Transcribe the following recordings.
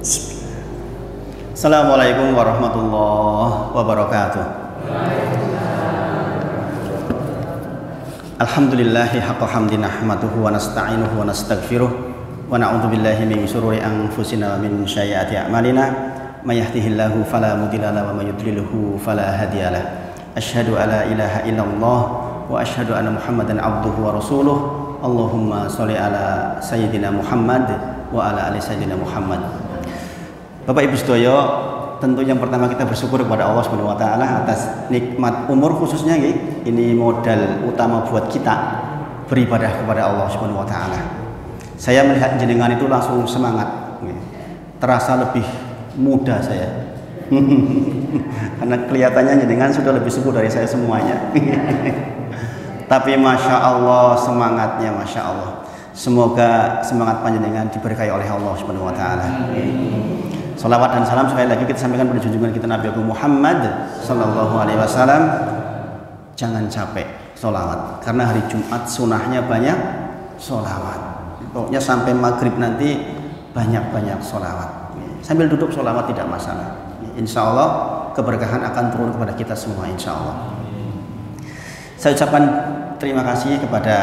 Assalamualaikum warahmatullahi wabarakatuh. Alhamdulillahi haqqa hamdi nahmaduhu wa nasta'inuhu wa nastaghfiruh wa na'udzu billahi min syururi anfusina wa min sayyiati a'malina may yahdihillahu fala mudilla lahu wa may yudlilhu fala hadiyalah. Asyhadu alla ilaha illallah wa asyhadu anna Muhammadan abduhu wa rasuluh. Allahumma sholli ala sayyidina Muhammad wa ala ali sayyidina Muhammad. Bapak Ibu sedaya, tentu yang pertama kita bersyukur kepada Allah Subhanahu wa taala atas nikmat umur khususnya nggih. Ini modal utama buat kita beribadah kepada Allah Subhanahu wa taala. Saya melihat jenengan itu langsung semangat nggih. Terasa lebih muda saya. Karena kelihatannya jenengan sudah lebih subur dari saya semuanya. Tapi Masya Allah semangatnya Masya Allah. Semoga semangat panjenengan diberkahi oleh Allah Subhanahu wa taala. Salawat dan salam sekali lagi kita sampaikan pada junjungan kita Nabi Muhammad sallallahu alaihi wasallam. Jangan capek sholawat, karena hari Jumat sunahnya banyak sholawat. Pokoknya sampai maghrib nanti banyak-banyak sholawat. Sambil duduk sholawat tidak masalah. Insya Allah keberkahan akan turun kepada kita semua insya Allah. Saya ucapkan terima kasih kepada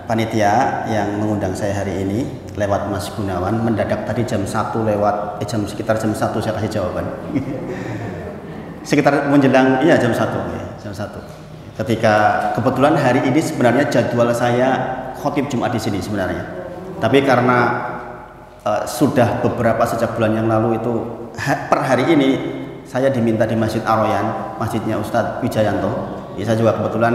panitia yang mengundang saya hari ini lewat Mas Gunawan. Mendadak tadi jam 1 lewat sekitar jam 1 saya kasih jawaban. Sekitar menjelang jam 1 ya, jam 1. Ketika kebetulan hari ini sebenarnya jadwal saya khotib Jumat di sini sebenarnya. Tapi karena sudah beberapa sejak bulan yang lalu itu per hari ini saya diminta di Masjid Ar-Royan, masjidnya Ustadz Wijayanto. Ya, saya juga kebetulan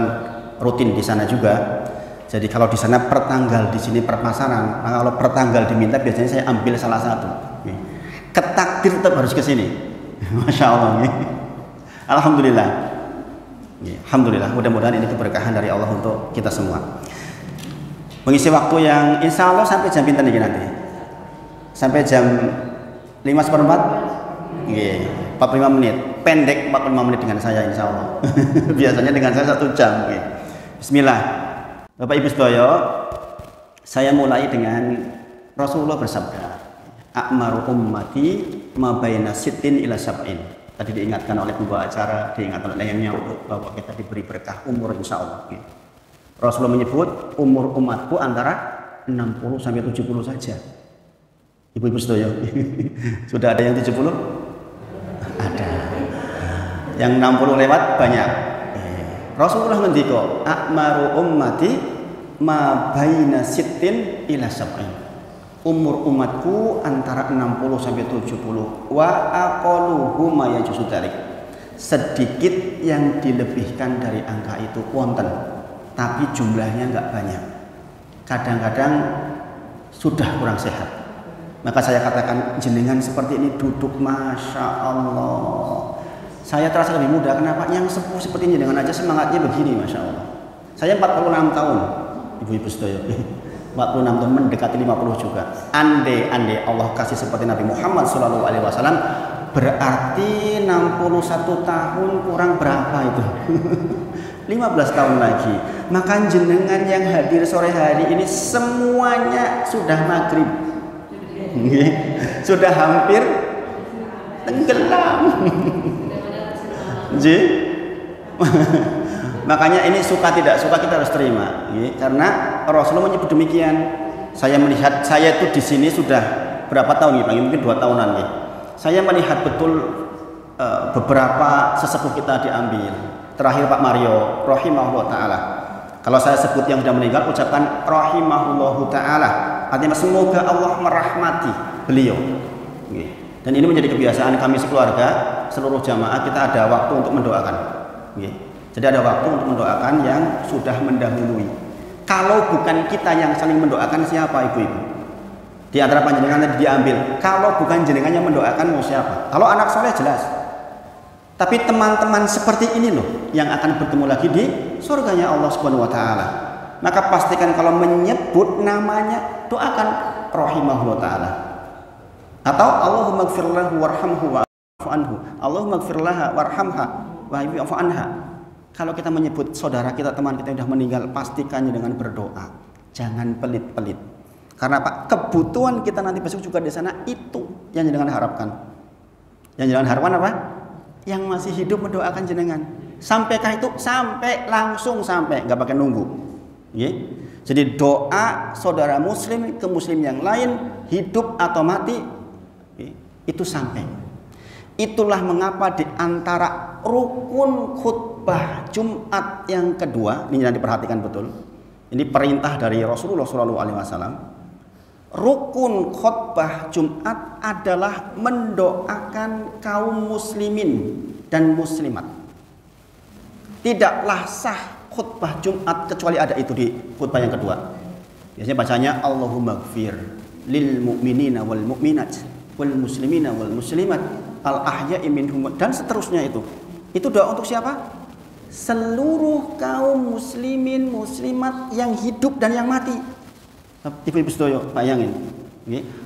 rutin di sana juga. Jadi kalau di sana per tanggal, di sini per pasaran. Nah, kalau per tanggal diminta biasanya saya ambil salah satu. Ketakdir tetap harus ke sini. Masya Allah. Alhamdulillah. Alhamdulillah. Mudah-mudahan ini keberkahan dari Allah untuk kita semua. Mengisi waktu yang insya Allah sampai jam pinten iki nanti. Sampai jam 5:04. 45 menit. Pendek 45 menit dengan saya insya Allah. Biasanya dengan saya 1 jam. Bismillah. Bapak Ibu sedaya, saya mulai dengan Rasulullah bersabda, "A'maru ummati ma baina sittin ila sab'in." Tadi diingatkan oleh pembawa acara, diingatkan oleh yang nyaut bahwa kita diberi berkah umur insya Allah. Rasulullah menyebut umur umatku antara 60 sampai 70 saja. Ibu-ibu sedaya, sudah ada yang 70? Ada. Yang 60 lewat banyak. Rasulullah ngendika, "A'maru ummati ma baina sittin ila sab'in." Umur umatku antara 60 sampai 70. Wa aqalluhu ma yajuzu dzalik. Sedikit yang dilebihkan dari angka itu wonten, tapi jumlahnya enggak banyak. Kadang-kadang sudah kurang sehat. Maka saya katakan jenengan seperti ini duduk Masya Allah. Saya terasa lebih muda. Kenapa? Yang sepuh seperti ini dengan aja semangatnya begini, Masya Allah. Saya 46 tahun, ibu-ibu sedaya. 46 tahun mendekati 50 juga. Andai Allah kasih seperti Nabi Muhammad SAW, berarti 61 tahun kurang berapa itu? 15 tahun lagi. Maka jenengan yang hadir sore hari ini semuanya sudah maghrib. Sudah hampir tenggelam. Makanya ini suka tidak suka kita harus terima, karena Rasulullah menyebut demikian. Saya melihat, saya itu di sini sudah berapa tahun nih, mungkin 2 tahunan nih. Saya melihat betul beberapa sesepuh kita diambil. Terakhir Pak Mario, rahimahullah taala. Kalau saya sebut yang sudah meninggal, ucapkan rahimahullah taala. Artinya semoga Allah merahmati beliau. Dan ini menjadi kebiasaan kami sekeluarga, seluruh jamaah kita ada waktu untuk mendoakan. Jadi ada waktu untuk mendoakan yang sudah mendahului. Kalau bukan kita yang saling mendoakan, siapa ibu-ibu? Di antara panjenengan tadi diambil. Kalau bukan jenengan yang mendoakan, mau siapa? Kalau anak soleh jelas. Tapi teman-teman seperti ini loh yang akan bertemu lagi di surganya Allah Subhanahu wa taala. Maka pastikan kalau menyebut namanya, doakan rahimahullah taala. Atau Allahumma gfir lahu warhamhu wa'fu anhu. Allahumma gfir laha warhamha wa'fu anha. Kalau kita menyebut saudara kita, teman kita yang sudah meninggal, pastikannya dengan berdoa. Jangan pelit-pelit. Karena Pak, kebutuhan kita nanti besok juga di sana itu yang jenengan harapkan. Yang jenengan harapkan apa? Yang masih hidup mendoakan jenengan. Sampaikah itu? Sampai, langsung sampai, nggak pakai nunggu. Jadi doa saudara muslim ke muslim yang lain, hidup atau mati, itu sampai. Itulah mengapa di antara rukun khutbah Jumat yang kedua, ini jangan diperhatikan betul. Ini perintah dari Rasulullah SAW. Rukun khutbah Jumat adalah mendoakan kaum muslimin dan muslimat. Tidaklah sah khutbah Jumat kecuali ada itu di khutbah yang kedua. Biasanya bacanya Allahumma gfir lil mu'minina wal mu'minat wal muslimina wal muslimat al ahya'i minhum, dan seterusnya itu. Itu doa untuk siapa? Seluruh kaum muslimin muslimat yang hidup dan yang mati. Ibu-ibu sedoyo, bayangin.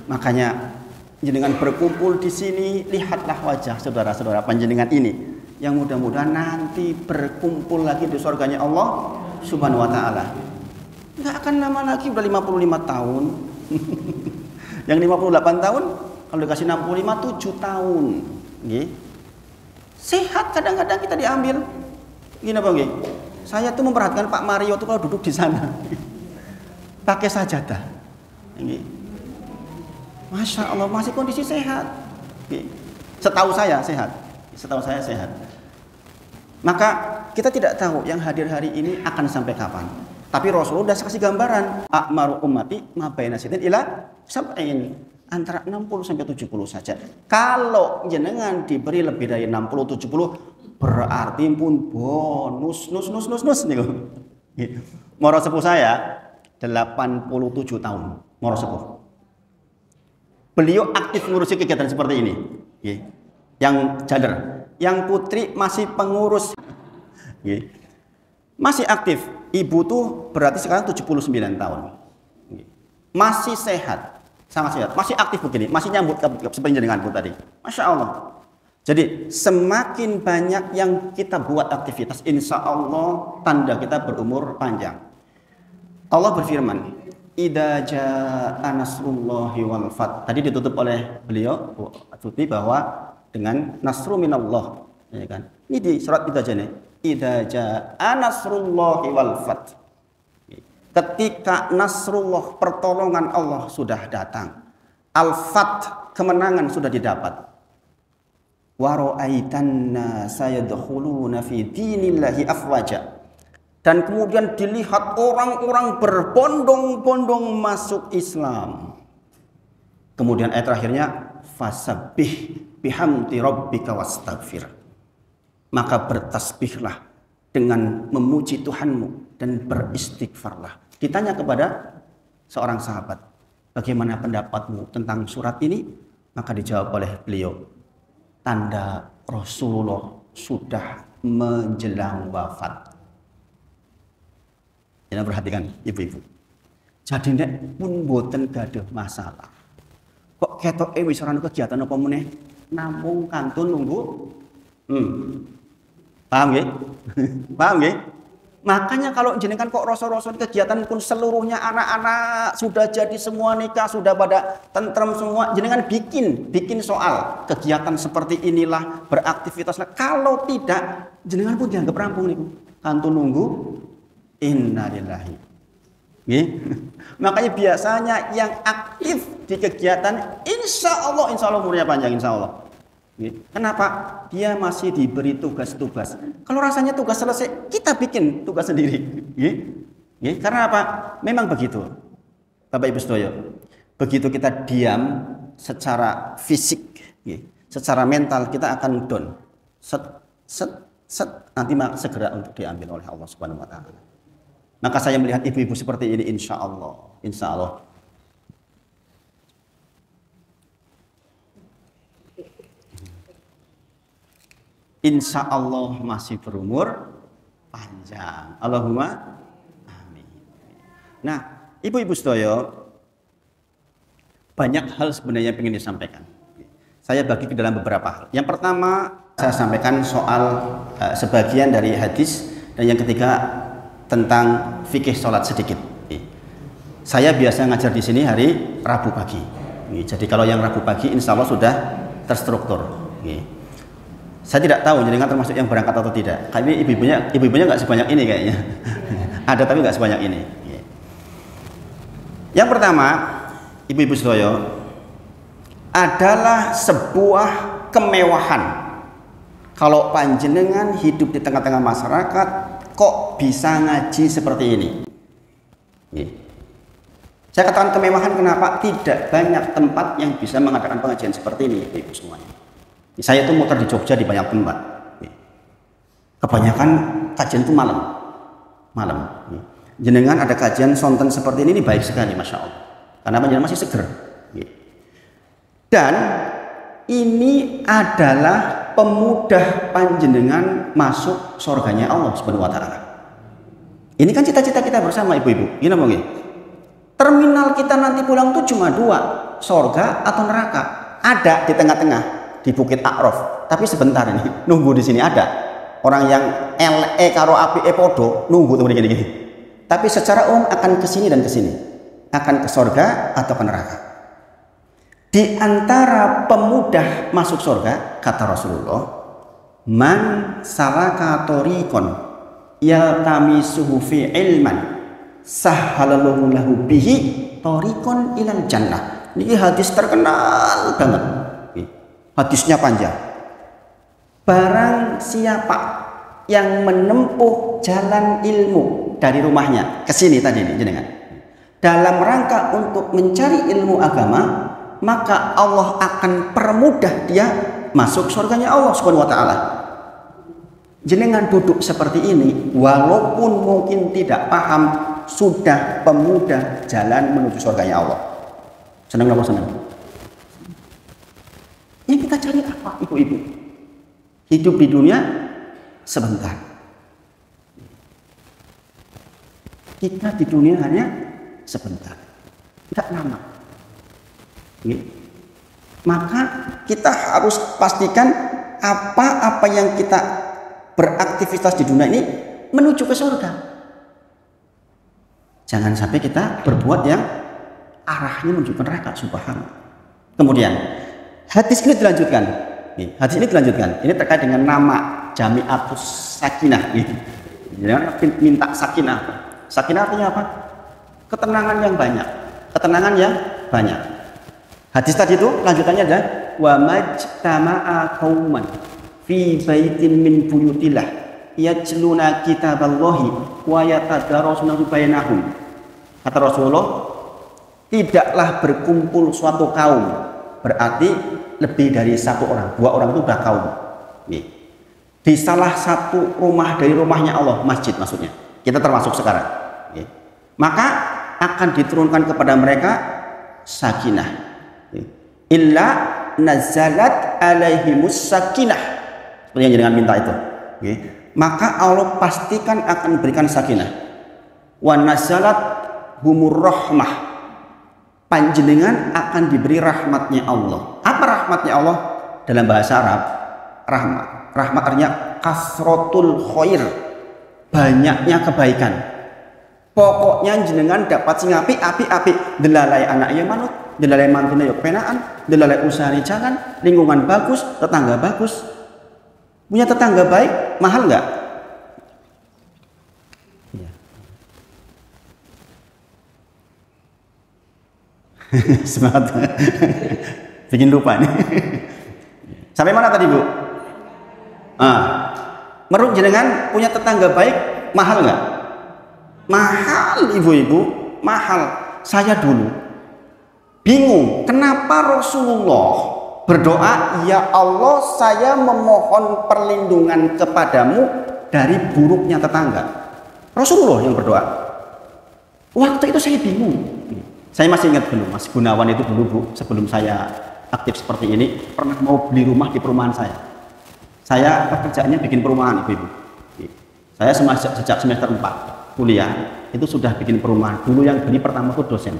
Makanya jenengan berkumpul di sini, lihatlah wajah saudara-saudara panjenengan ini yang mudah-mudahan nanti berkumpul lagi di surganya Allah Subhanahu wa taala. Enggak akan lama lagi, udah 55 tahun. Yang 58 tahun kalau dikasih 65 7 tahun. Sehat kadang-kadang kita diambil. Gini Bang, saya tuh memperhatikan Pak Mario tuh kalau duduk di sana. Pakai sajadah. Masya Allah, masih kondisi sehat. Setahu saya sehat. Setahu saya sehat. Maka kita tidak tahu yang hadir hari ini akan sampai kapan. Tapi Rasulullah sudah kasih gambaran. A'maru ummati ma baina sitin ila sab'in. Antara 60 sampai 70 saja. Kalau jenengan diberi lebih dari 60 70 berarti pun bonus nus nih. Moro sepuh saya 87 tahun, moro sepuh. Beliau aktif ngurusi kegiatan seperti ini. Yang jader, yang putri masih pengurus. Masih aktif. Ibu tuh berarti sekarang 79 tahun. Masih sehat, sangat sehat. Masih aktif begini, masih nyambut seperti jenenganku tadi. Masya Allah. Jadi semakin banyak yang kita buat aktivitas, insya Allah tanda kita berumur panjang. Allah berfirman, "Idza jaa nasrullahi wal fath." Tadi ditutup oleh beliau Tuti bahwa dengan nasru minallah, ya kan? Ini di surat itu aja nih. Idza jaa nasrullahi wal fath. Ketika nasrullah, pertolongan Allah sudah datang. Al-fath, kemenangan sudah didapat. Wa ra'aitanna sayadkhuluna fi dinillahi afwaja. Dan kemudian dilihat orang-orang berbondong-bondong masuk Islam. Kemudian ayat terakhirnya, fasabbih bihamdi rabbika wastaghfir. Maka bertasbihlah dengan memuji Tuhanmu dan beristighfarlah. Ditanya kepada seorang sahabat, bagaimana pendapatmu tentang surat ini? Maka dijawab oleh beliau, tanda Rasulullah sudah menjelang wafat. Jangan perhatikan ibu-ibu. Jadi nek pun boten gaduh masalah. Kok ketoke wis ora kegiatan apa meneh? Namung kantun nunggu. Paham nggih? Paham nggih? Makanya kalau jenengan kok rasa-rasa kegiatan pun seluruhnya anak-anak sudah jadi semua nikah, sudah pada tentrem semua, jenengan bikin soal kegiatan seperti inilah, beraktivitaslah. Kalau tidak, jenengan pun dianggap rampung niku. Kantun nunggu. Innalillahi. Makanya biasanya yang aktif di kegiatan insya Allah umurnya panjang, insya Allah. Kenapa? Dia masih diberi tugas-tugas. Kalau rasanya tugas selesai, kita bikin tugas sendiri. Karena apa? Memang begitu, Bapak Ibu sedoyo. Begitu kita diam secara fisik, secara mental kita akan down. Nanti segera untuk diambil oleh Allah Subhanahu Wa Taala. Maka saya melihat ibu-ibu seperti ini, insya Allah. Insya Allah masih berumur panjang. Allahumma amin. Nah, ibu-ibu sedoyo, banyak hal sebenarnya yang ingin disampaikan. Saya bagi ke dalam beberapa hal. Yang pertama, saya sampaikan soal sebagian dari hadis, dan yang ketiga tentang fikih sholat sedikit. Saya biasa ngajar di sini hari Rabu pagi. Jadi kalau yang Rabu pagi insya Allah sudah terstruktur. Saya tidak tahu jenengan termasuk yang berangkat atau tidak. Kami ibu-ibunya nggak sebanyak ini kayaknya. Ada tapi nggak sebanyak ini. Yang pertama, ibu-ibu sedoyo, adalah sebuah kemewahan kalau panjenengan hidup di tengah-tengah masyarakat kok bisa ngaji seperti ini. Saya katakan kemewahan kenapa? Tidak banyak tempat yang bisa mengadakan pengajian seperti ini, ibu semuanya. Saya itu muter di Jogja di banyak tempat. Kebanyakan kajian itu malam. Jenengan ada kajian sonten seperti ini baik sekali, masya Allah. Karena panjenengan masih seger. Dan ini adalah pemudah panjenengan masuk surganya Allah Subhanahu wa taala. Ini kan cita-cita kita bersama, ibu-ibu. Gini nggih? Terminal kita nanti pulang tuh cuma dua, surga atau neraka. Ada di tengah-tengah di Bukit A'raf. Tapi sebentar ini, nunggu di sini ada orang yang LE karo api podo nunggu tuh gini-gini. Tapi secara umum akan ke sini dan ke sini. Akan ke surga atau ke neraka. Di antara pemudah masuk surga, kata Rasulullah, man salaka tariqan yaltamisuhu fi ilman sahhalallahu lahu bihi tariqan ilal jannah. Ini hadis terkenal banget. Hadisnya panjang. Barang siapa yang menempuh jalan ilmu dari rumahnya ke sini tadi nih jenengan, dalam rangka untuk mencari ilmu agama, maka Allah akan permudah dia masuk surganya Allah Subhanahu wa taala. Jenengan duduk seperti ini walaupun mungkin tidak paham, sudah pemudah jalan menuju surganya Allah. Senang apa senang? Yang kita cari apa, ibu-ibu? Hidup di dunia sebentar. Kita di dunia hanya sebentar, tidak lama. Maka kita harus pastikan apa-apa yang kita beraktivitas di dunia ini menuju ke surga. Jangan sampai kita berbuat yang arahnya menuju ke neraka, subhanallah. Kemudian hadis ini dilanjutkan. Ini terkait dengan nama Jami'atus Sakinah. Jangan minta sakinah. Sakinah artinya apa? Ketenangan yang banyak. Ketenangan yang banyak. Hadis tadi itu lanjutannya adalah wa majtama'a qauman fi baitin min buyutillah yajluna kitaballahi wa yatadarasunahu bainahum. Kata Rasulullah, tidaklah berkumpul suatu kaum, berarti lebih dari satu orang, dua orang itu sudah kaum. Di salah satu rumah dari rumahnya Allah, masjid maksudnya. Kita termasuk sekarang. Maka akan diturunkan kepada mereka sakinah. Illa nazalat alaihimus sakinah, seperti yang jangan minta itu. Maka Allah pastikan akan berikan sakinah. Wa nazalat humur rahmah, panjenengan akan diberi rahmatnya Allah. Apa rahmatnya Allah? Dalam bahasa Arab, rahmat artinya kasrotul khair, banyaknya kebaikan. Pokoknya jenengan dapat sing api, delalai anak ya manut, delalai mantune ya penaan, delalai usaha jalan, lingkungan bagus, tetangga bagus. Punya tetangga baik, mahal nggak? Ya. Semangat. Bikin lupa nih. Sampai mana tadi, Bu? Menurut jenengan punya tetangga baik, mahal nggak? Mahal, ibu-ibu, mahal. Saya dulu bingung kenapa Rasulullah berdoa, ya Allah saya memohon perlindungan kepadamu dari buruknya tetangga. Rasulullah yang berdoa. Waktu itu saya bingung. Saya masih ingat dulu, Mas Gunawan itu dulu, Bu, sebelum saya aktif seperti ini, pernah mau beli rumah di perumahan saya. Saya pekerjaannya bikin perumahan, ibu-ibu. Saya sejak semester 4 kuliah itu sudah bikin perumahan. Dulu yang beli pertama itu dosen.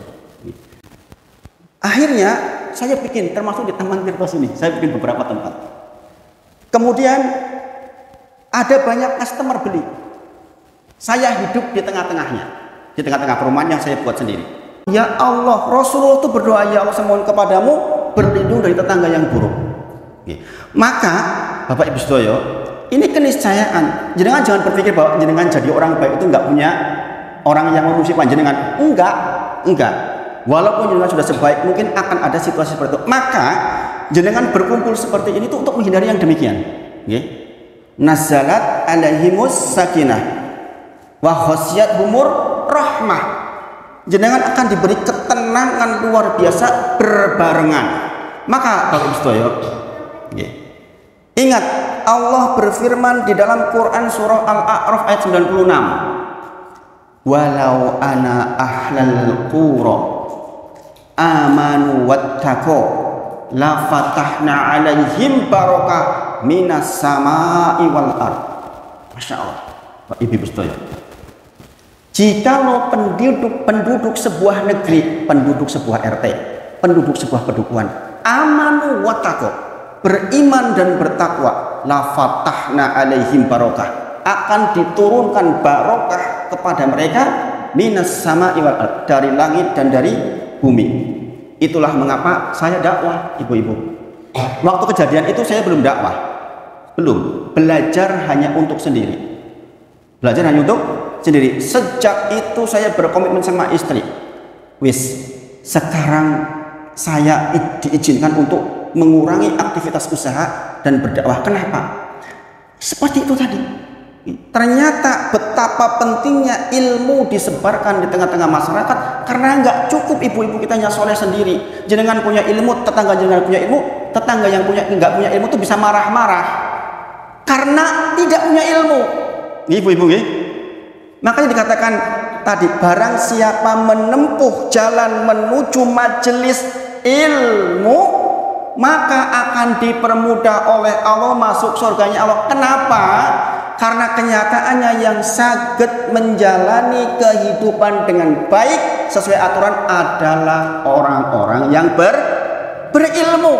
Akhirnya saya bikin, termasuk di Taman Tirtos ini, saya bikin beberapa tempat. Kemudian ada banyak customer beli. Saya hidup di tengah-tengahnya, di tengah-tengah perumahan yang saya buat sendiri. Ya Allah, Rasulullah itu berdoa, ya Allah, saya mohon kepadamu berlindung dari tetangga yang buruk. Maka Bapak Ibu sedaya, ini keniscayaan. Jenengan jangan berpikir bahwa jenengan jadi orang baik itu enggak punya orang yang memusuhi panjenengan. Enggak. Walaupun jenengan sudah sebaik mungkin akan ada situasi seperti itu. Maka jenengan berkumpul seperti ini itu untuk menghindari yang demikian. Nazalat alaihimus sakinah wa khasyiyatuhumur rahmah. Jenengan akan diberi ketenangan luar biasa berbarengan. Maka Bapak Ibu sedaya, ingat Allah berfirman di dalam Quran surah Al-A'raf ayat 96. Walau ana ahlal qura amanu wattaqu la fatahna alaihim barakah minas sama'i wal ard. Masya Allah, Pak Ibu sedaya. Jikalau penduduk sebuah negeri, penduduk sebuah RT, penduduk sebuah pedukuhan, amanu wattaqu, beriman dan bertakwa, la fatahna alaihim barakah, akan diturunkan barokah kepada mereka minas sama'i wal ard, dari langit dan dari bumi. Itulah mengapa saya dakwah, ibu-ibu. Waktu kejadian itu saya belum dakwah, belum, belajar hanya untuk sendiri, belajar hanya untuk sendiri. Sejak itu saya berkomitmen sama istri, sekarang saya diizinkan untuk mengurangi aktivitas usaha dan berdakwah. Kenapa? Seperti itu tadi. Ternyata betapa pentingnya ilmu disebarkan di tengah-tengah masyarakat, karena nggak cukup ibu-ibu kita soleh sendiri. Jenengan punya ilmu, tetangga jenengan punya ilmu, tetangga yang nggak punya ilmu itu bisa marah-marah karena tidak punya ilmu. Ibu-ibu, makanya dikatakan tadi, barang siapa menempuh jalan menuju majelis ilmu, maka akan dipermudah oleh Allah masuk surganya Allah. Kenapa? Karena kenyataannya yang saged menjalani kehidupan dengan baik sesuai aturan adalah orang-orang yang berilmu.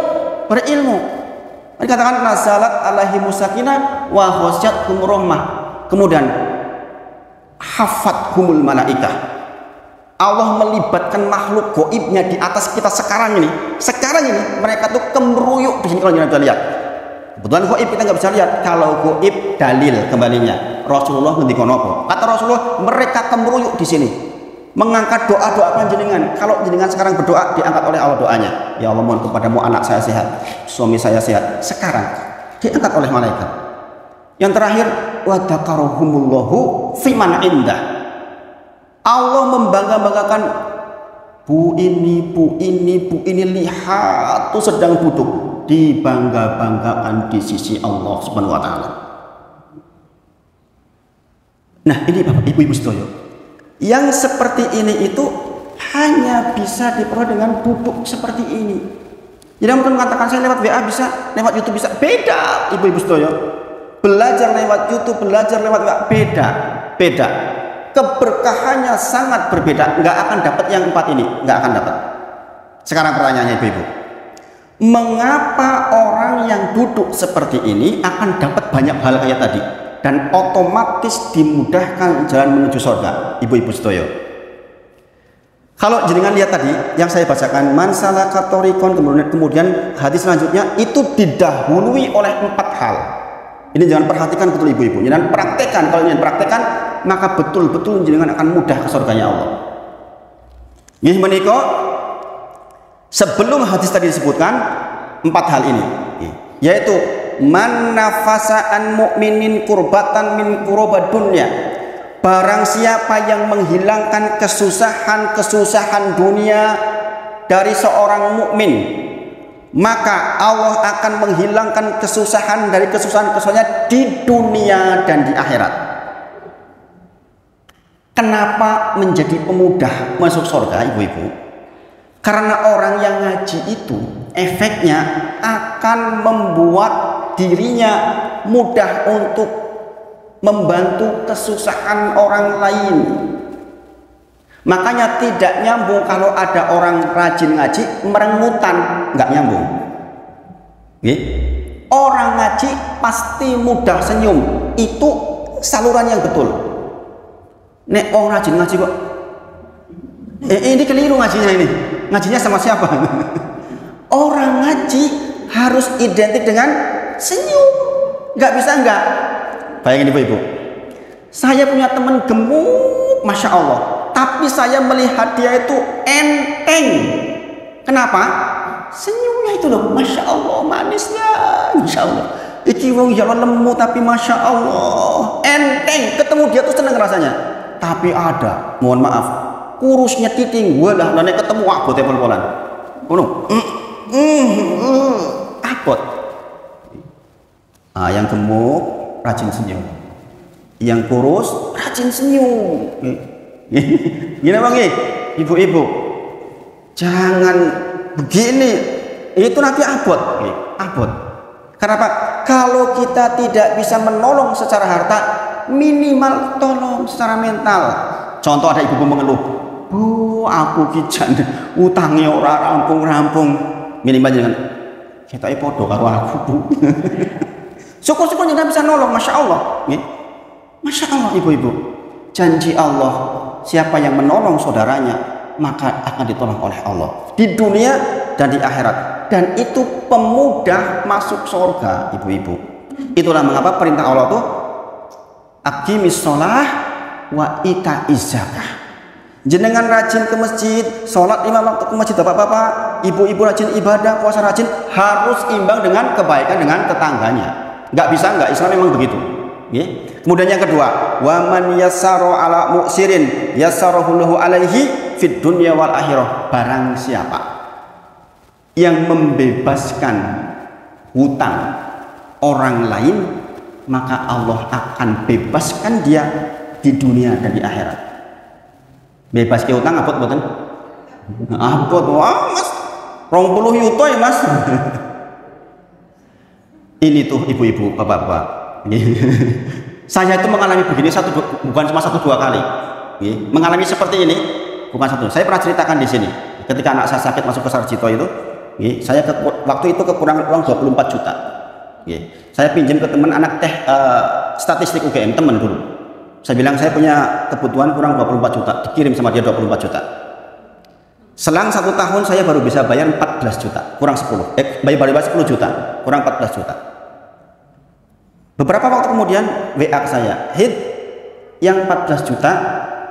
Dikatakan nazalat alaihimus sakinah wa khasyiyatuhumur rahmah. Kemudian hafathumul malaikah. Allah melibatkan makhluk gaibnya di atas kita sekarang ini. Sekarang ini mereka tuh kemeruyuk di sini kalau kita lihat. Kebetulan gaib kita nggak bisa lihat. Kalau gaib dalil kembalinya. Rasulullah ngendika napa? Kata Rasulullah, mereka kemeruyuk di sini. Mengangkat doa-doa panjenengan. Kalau jenengan sekarang berdoa, diangkat oleh Allah doanya. Ya Allah, mohon kepadamu anak saya sehat, suami saya sehat. Sekarang diangkat oleh malaikat. Yang terakhir, wa dzakarohumullahu fiman indah. Allah membangga-banggakan, bu ini lihat tuh sedang duduk, dibangga-banggakan di sisi Allah Subhanahu wa taala. Nah, ini Bapak Ibu sedaya, yang seperti ini itu hanya bisa diperoleh dengan duduk seperti ini. Jadi mungkin mengatakan saya lewat WA bisa, lewat YouTube bisa. Beda, Ibu sedaya. Belajar lewat YouTube, belajar lewat WA, beda. Keberkahannya sangat berbeda. Nggak akan dapat yang 4 ini, nggak akan dapat. Sekarang pertanyaannya ibu-ibu, mengapa orang yang duduk seperti ini akan dapat banyak hal kayak tadi dan otomatis dimudahkan jalan menuju surga, ibu-ibu sedaya? Kalau jenengan lihat tadi yang saya bacakan, man salaka thoriqan, kemudian hadis selanjutnya itu didahului oleh 4 hal. Ini jangan perhatikan betul ibu-ibu, jangan praktekkan. Kalau jangan praktekkan, maka betul-betul jenengan akan mudah ke surganya Allah. Nggih menika, sebelum hadis tadi disebutkan 4 hal ini, yaitu man nafasa an mu'minin kurbatan min kurobad dunya. Barang siapa yang menghilangkan kesusahan dunia dari seorang mukmin, maka Allah akan menghilangkan kesusahan dari kesusahan-kesusahannya di dunia dan di akhirat. Kenapa menjadi pemudah masuk surga, ibu-ibu? Karena orang yang ngaji itu efeknya akan membuat dirinya mudah untuk membantu kesusahan orang lain. Makanya tidak nyambung kalau ada orang rajin ngaji merengutan, nggak nyambung. Orang ngaji pasti mudah senyum, itu saluran yang betul. Nek orang rajin ngaji kok Ini keliru ngajinya ini. Ngajinya sama siapa? Orang ngaji harus identik dengan senyum. Nggak bisa nggak. Bayangin ibu-ibu. Saya punya teman gemuk, masya Allah. Tapi saya melihat dia itu enteng. Kenapa? Senyumnya itu loh, masya Allah, manisnya, masya Allah. Iki wong ya lemu tapi masya Allah enteng. Ketemu dia tuh seneng rasanya. Tapi ada, mohon maaf, kurusnya titing. Walah, nanti ketemu abot ya pol-polan. Abot. Yang gemuk rajin senyum. Yang kurus rajin senyum. Gini bang, ibu-ibu, jangan begini. Itu nanti abot, abot. Kenapa? Kalau kita tidak bisa menolong secara harta, minimal tolong secara mental. Contoh ada ibu mengeluh, Bu, aku kijan utangnya ora rampung-rampung. Minimal jangan kita podo karo aku, Bu. Syukur-syukur jangan bisa nolong, masya Allah. Masya Allah ibu-ibu. Janji Allah, siapa yang menolong saudaranya maka akan ditolong oleh Allah di dunia dan di akhirat. Dan itu pemudah masuk surga, ibu-ibu. Itulah mengapa perintah Allah tuh aqimis sholah wa itaiz zakah. Jenengan rajin ke masjid, sholat 5 waktu ke masjid, bapak-bapak, ibu-ibu rajin ibadah, puasa rajin, harus imbang dengan kebaikan dengan tetangganya. Nggak bisa nggak, Islam memang begitu. Kemudian yang kedua, wa man yassara ala mu'sirin yassarahu lahu alaihi fid dunya wal akhirah. Barang siapa yang membebaskan hutang orang lain, maka Allah akan bebaskan dia di dunia dan di akhirat. Bebas ke hutang abot mboten? Abot, wah Mas. 20 yuto ya Mas. Ini tuh ibu-ibu, bapak-bapak. Saya itu mengalami begini bukan cuma 1-2 kali. Mengalami seperti ini bukan satu. Saya pernah ceritakan di sini. Ketika anak saya sakit masuk ke Sarjito itu, saya waktu itu kekurangan uang 24 juta. Saya pinjam ke teman anak statistik UGM, teman dulu. Saya bilang saya punya kebutuhan kurang 24 juta, dikirim sama dia 24 juta. Selang 1 tahun saya baru bisa bayar 14 juta, kurang 10. Baru 10 juta, kurang 14 juta. Beberapa waktu kemudian WA ke saya, Hid, yang 14 juta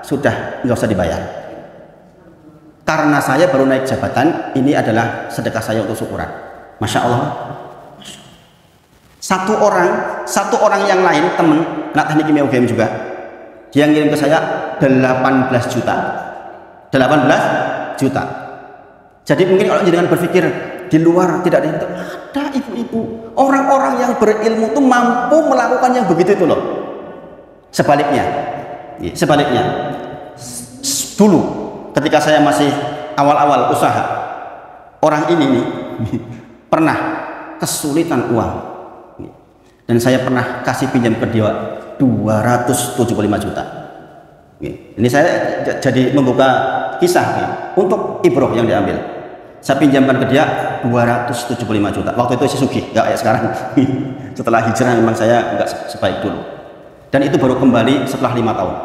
sudah nggak usah dibayar. Karena saya baru naik jabatan, ini adalah sedekah saya untuk syukuran. Masya Allah. Satu orang yang lain, teman anak teknik kimia UGM juga, dia ngirim ke saya 18 juta. 18 juta. Jadi mungkin kalau jangan berpikir di luar tidak ada ibu-ibu, orang-orang yang berilmu itu mampu melakukan yang begitu itu loh. Sebaliknya dulu ketika saya masih awal-awal usaha, orang ini nih pernah kesulitan uang dan saya pernah kasih pinjam ke dia 275 juta. Ini saya jadi membuka kisah untuk ibroh yang diambil. Saya pinjamkan ke dia 275 juta. Waktu itu saya sugih, nggak kayak sekarang. Setelah hijrah memang saya nggak sebaik dulu. Dan itu baru kembali setelah 5 tahun.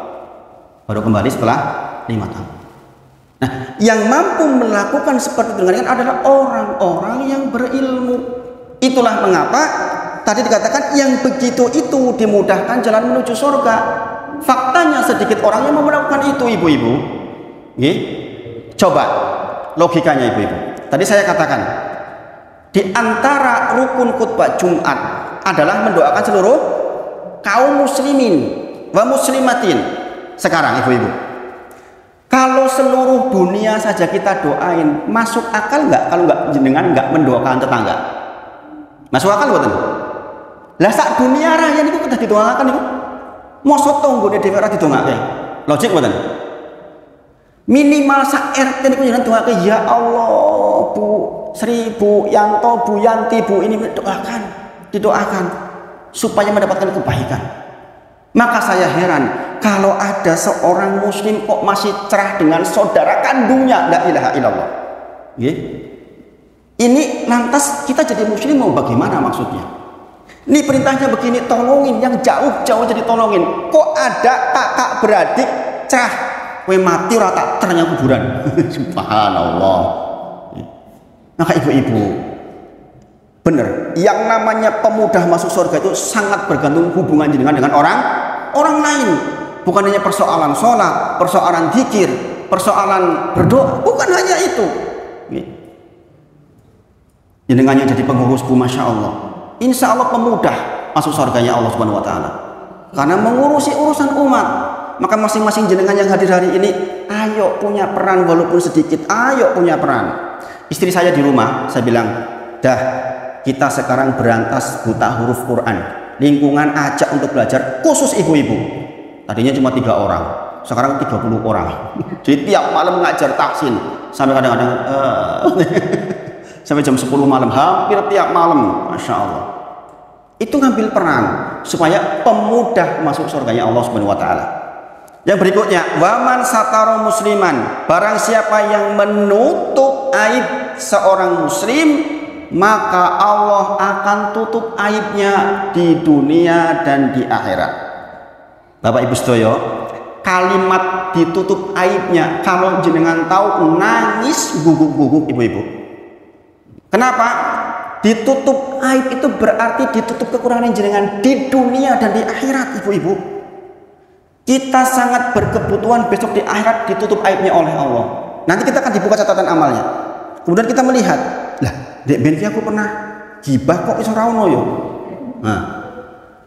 Baru kembali setelah 5 tahun. Nah, yang mampu melakukan seperti itu adalah orang-orang yang berilmu. Itulah mengapa tadi dikatakan yang begitu itu dimudahkan jalan menuju surga. Faktanya sedikit orang yang mau melakukan itu, ibu-ibu. Coba logikanya, ibu-ibu. Tadi saya katakan di antara rukun khutbah Jumat adalah mendoakan seluruh kaum muslimin wa muslimatin. Sekarang ibu-ibu, kalau seluruh dunia saja kita doain, masuk akal nggak kalau nggak jenengan nggak mendoakan tetangga? Masuk akal betul? Lah sak dunia raya niku kita didoakan niku. Mosok tonggone dhewe ora didongake. Logik betul? Minimal sak RT niku jenengan doake, ya Allah, Bu Sri, Bu Yanto, Bu Yanti, Bu ini didoakan supaya mendapatkan kebaikan. Maka saya heran kalau ada seorang muslim kok masih cerah dengan saudara kandungnya. La ilaha illallah. Ini lantas kita jadi muslim mau bagaimana maksudnya? Ini perintahnya begini, tolongin yang jauh-jauh jadi tolongin. Kok ada kakak beradik cerah kowe mati ora tak ternyang kuburan. Subhanallah. Maka ibu-ibu, benar, yang namanya pemudah masuk surga itu sangat bergantung hubungan jenengan dengan orang lain. Bukan hanya persoalan sholat, persoalan zikir, persoalan berdoa, bukan hanya itu. Jenengan yang jadi pengurus, Bu, masya Allah, insya Allah pemudah masuk surganya Allah Subhanahu Wa Taala. Karena mengurusi urusan umat. Maka masing-masing jenengan yang hadir hari ini, ayo punya peran walaupun sedikit, ayo punya peran. Istri saya di rumah, saya bilang, dah, kita sekarang berantas buta huruf Quran. Lingkungan ajak untuk belajar, khusus ibu-ibu. Tadinya cuma 3 orang, sekarang 30 orang. Jadi tiap malam ngajar tahsin, sampai kadang-kadang sampai jam 10 malam, hampir tiap malam, masya Allah. Itu ngambil peran supaya pemudah masuk surganya Allah Subhanahu Wa Taala. Yang berikutnya, waman sataro musliman, barang siapa yang menutup aib seorang muslim, maka Allah akan tutup aibnya di dunia dan di akhirat. Bapak Ibu sedaya, kalimat ditutup aibnya, kalau jenengan tahu, nangis guguk-guguk ibu-ibu. Kenapa? Ditutup aib itu berarti ditutup kekurangan jenengan di dunia dan di akhirat, ibu-ibu. Kita sangat berkebutuhan besok di akhirat ditutup aibnya oleh Allah. Nanti kita akan dibuka catatan amalnya. Kemudian kita melihat, lah, dek benki aku pernah gibah kok iso ra ono yo. Nah,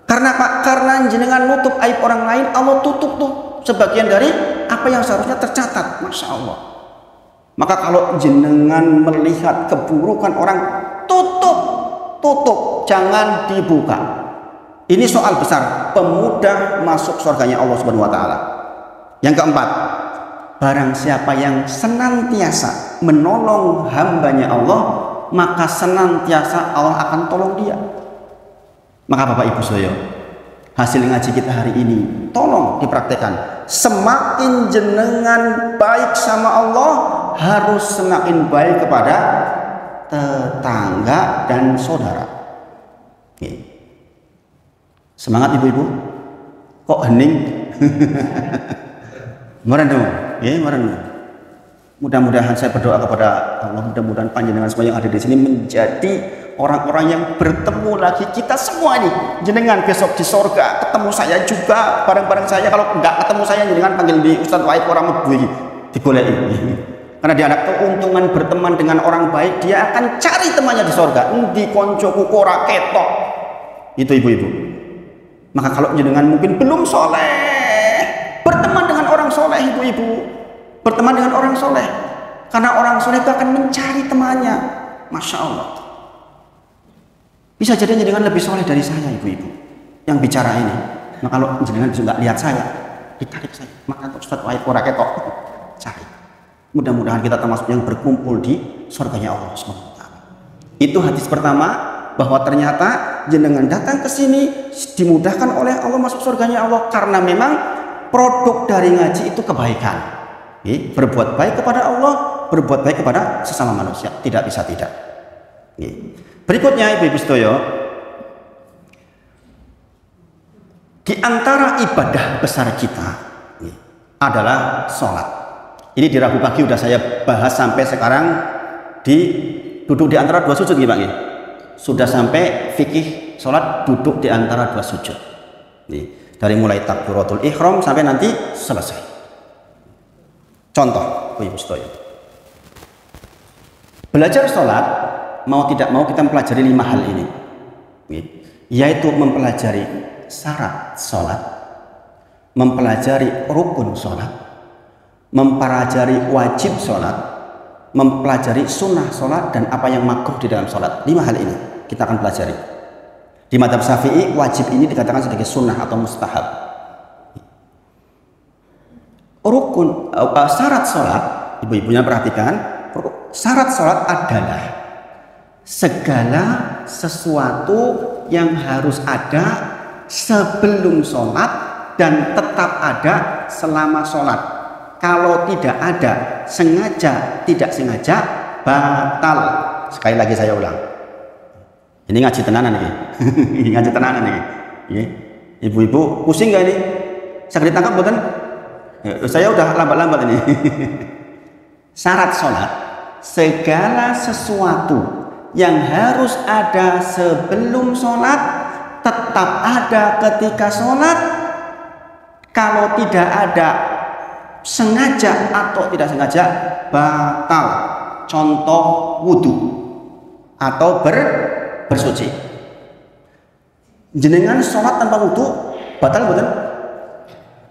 karena apa? Karena jenengan nutup aib orang lain, Allah tutup tuh sebagian dari apa yang seharusnya tercatat, masya Allah. Maka kalau jenengan melihat keburukan orang, tutup, jangan dibuka. Ini soal besar, pemudah masuk surganya Allah Subhanahu Wa Taala. Yang keempat, barang siapa yang senantiasa menolong hambanya Allah, maka senantiasa Allah akan tolong dia. Maka Bapak Ibu saya, hasil ngaji kita hari ini, tolong dipraktekkan. Semakin jenengan baik sama Allah, harus semakin baik kepada tetangga dan saudara. Semangat ibu-ibu. Kok hening? Merenung, ya merenung. Mudah-mudahan saya berdoa kepada Allah, mudah-mudahan panjenengan semua yang ada di sini menjadi orang-orang yang bertemu lagi kita semua ini. Jenengan besok di sorga ketemu saya juga bareng-bareng saya. Kalau enggak ketemu saya, jenengan panggil di Ustadz Wahid orang mebu iki digoleki. Karena dia ada keuntungan berteman dengan orang baik, dia akan cari temannya di sorga. Endi koncoku ora ketok. Itu ibu-ibu. Maka kalau jenengan mungkin belum soleh, berteman dengan orang soleh, ibu-ibu, berteman dengan orang soleh, karena orang soleh itu akan mencari temannya, masya Allah. Bisa jadi jenengan lebih soleh dari saya, ibu-ibu, yang bicara ini. Nah kalau jenengan bisa nggak lihat saya, ditarik saya, maka Ustadz Wahid ora ketok, cari. Mudah-mudahan kita termasuk yang berkumpul di surganya Allah SWT. Itu hadis pertama. Bahwa ternyata jenengan datang ke sini dimudahkan oleh Allah masuk surganya Allah, karena memang produk dari ngaji itu kebaikan. Berbuat baik kepada Allah, berbuat baik kepada sesama manusia, tidak bisa tidak. Berikutnya ibu-ibu sedaya, di antara ibadah besar kita adalah sholat. Ini di Rabu pagi sudah saya bahas sampai sekarang duduk di antara 2 sujud nih Pak. Sudah sampai fikih sholat duduk di antara 2 sujud. Nih, dari mulai takbiratul ihram sampai nanti selesai. Contoh, ibu sedaya. Belajar sholat, mau tidak mau kita mempelajari 5 hal ini. Yaitu mempelajari syarat sholat, mempelajari rukun sholat, mempelajari wajib sholat, mempelajari sunnah sholat, dan apa yang makruh di dalam sholat. 5 hal ini kita akan pelajari. Di mazhab Syafi'i, wajib ini dikatakan sebagai sunnah atau mustahab. Rukun, syarat sholat, ibu-ibunya perhatikan, syarat sholat adalah segala sesuatu yang harus ada sebelum sholat dan tetap ada selama sholat. Kalau tidak ada, sengaja tidak sengaja, batal. Sekali lagi saya ulang, ini ngaji tenanan ini. Ini ngaji tenanan ini. Ibu-ibu pusing gak ini? Saya ditangkap bukan? Saya udah lambat-lambat ini. Syarat sholat, segala sesuatu yang harus ada sebelum sholat tetap ada ketika sholat. Kalau tidak ada sengaja atau tidak sengaja batal. Contoh wudhu atau bersuci. Jenengan sholat tanpa wudhu batal betul?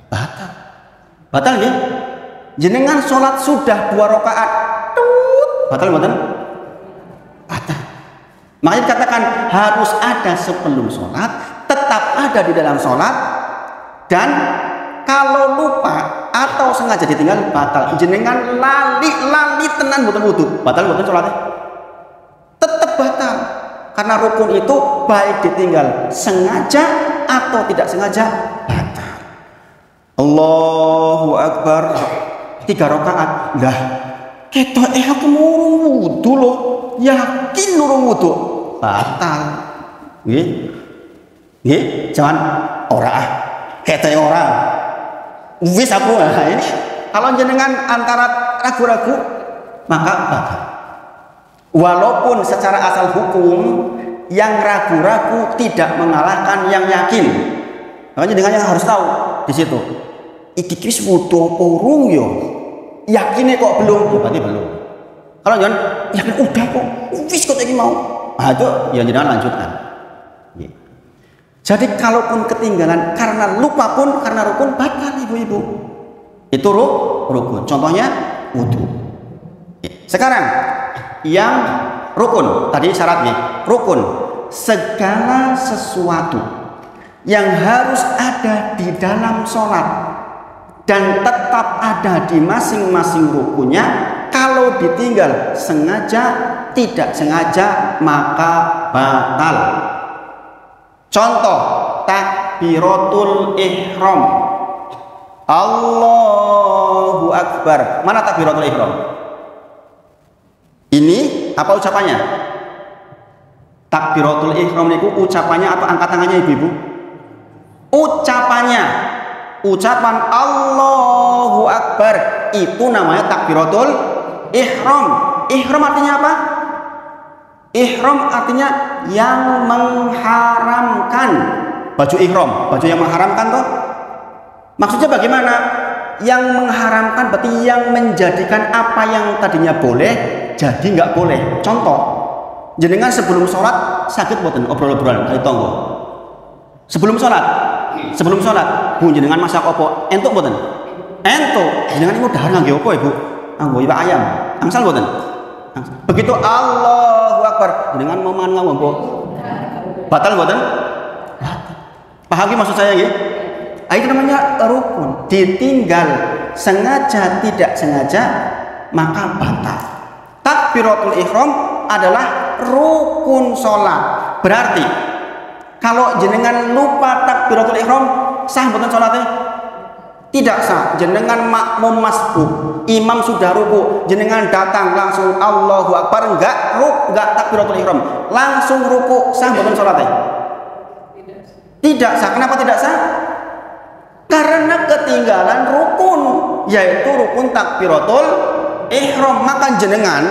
Batal. Batal ya? Jenengan sholat sudah 2 rakaat, batal betul? Batal. Makanya dikatakan harus ada sebelum sholat, tetap ada di dalam sholat, dan kalau lupa atau sengaja ditinggal batal. Jenengan lali tenan boten wudu, batal boten sholatnya? Tetap batal. Karena rukun itu baik ditinggal sengaja atau tidak sengaja batal. Allahu Akbar. 3 rakaat. Lah, ketok aku murung wudu loh. Yakin nurung wudu. Batal. Nggih. Nggih, jangan ora ketok ora. Wis aku ini kalau jenengan antara ragu-ragu maka batal. Walaupun secara asal hukum yang ragu-ragu tidak mengalahkan yang yakin. Makanya jenengan harus tahu di situ. Iki wis wudu apa urung yo? Yakinnya kok belum? Ya berarti belum. Kalau jangan yakin udah kok, wis kok iki mau. Ah itu ya jenengan lanjutkan. Jadi kalaupun ketinggalan karena lupa pun karena rukun batal ibu-ibu. Itu rukun. Contohnya wudu. Sekarang yang rukun tadi syaratnya rukun segala sesuatu yang harus ada di dalam sholat dan tetap ada di masing-masing rukunnya. Kalau ditinggal sengaja tidak sengaja maka batal. Contoh takbiratul ihram. Allahu Akbar. Mana takbiratul ihram? Ini apa ucapannya? Takbiratul ihram itu ucapannya atau angkat tangannya ibu-ibu? Ucapannya. Ucapan Allahu Akbar itu namanya takbiratul ihram. Ihram artinya apa? Ihram artinya yang mengharamkan. Baju ihram, baju yang mengharamkan toh? Maksudnya bagaimana? Yang mengharamkan berarti yang menjadikan apa yang tadinya boleh jadi nggak boleh. Contoh, jenengan sebelum sholat sakit boten obrol-obrolan kali tonggo. Sebelum sholat, bu jenengan masak opo? Entuk boten? Entuk. Jenengan ini dahar ngangge opo ibu? Anggo iwak ayam. Angsal boten? Begitu Allahu Akbar, jenengan mau mangan ngompo? Batal boten? Pahami maksud saya ya? Itu namanya rukun. Ditinggal sengaja tidak sengaja maka batal. Takbiratul ihram adalah rukun sholat. Berarti kalau jenengan lupa takbiratul ihram sah boten sholatnya? Tidak sah. Jenengan makmum masbuk, imam sudah ruku, jenengan datang langsung Allahu Akbar enggak takbiratul ihram, langsung ruku, sah boten sholatnya? Tidak sah. Kenapa tidak sah? Karena ketinggalan rukun, yaitu rukun takbiratul ihram. Maka jenengan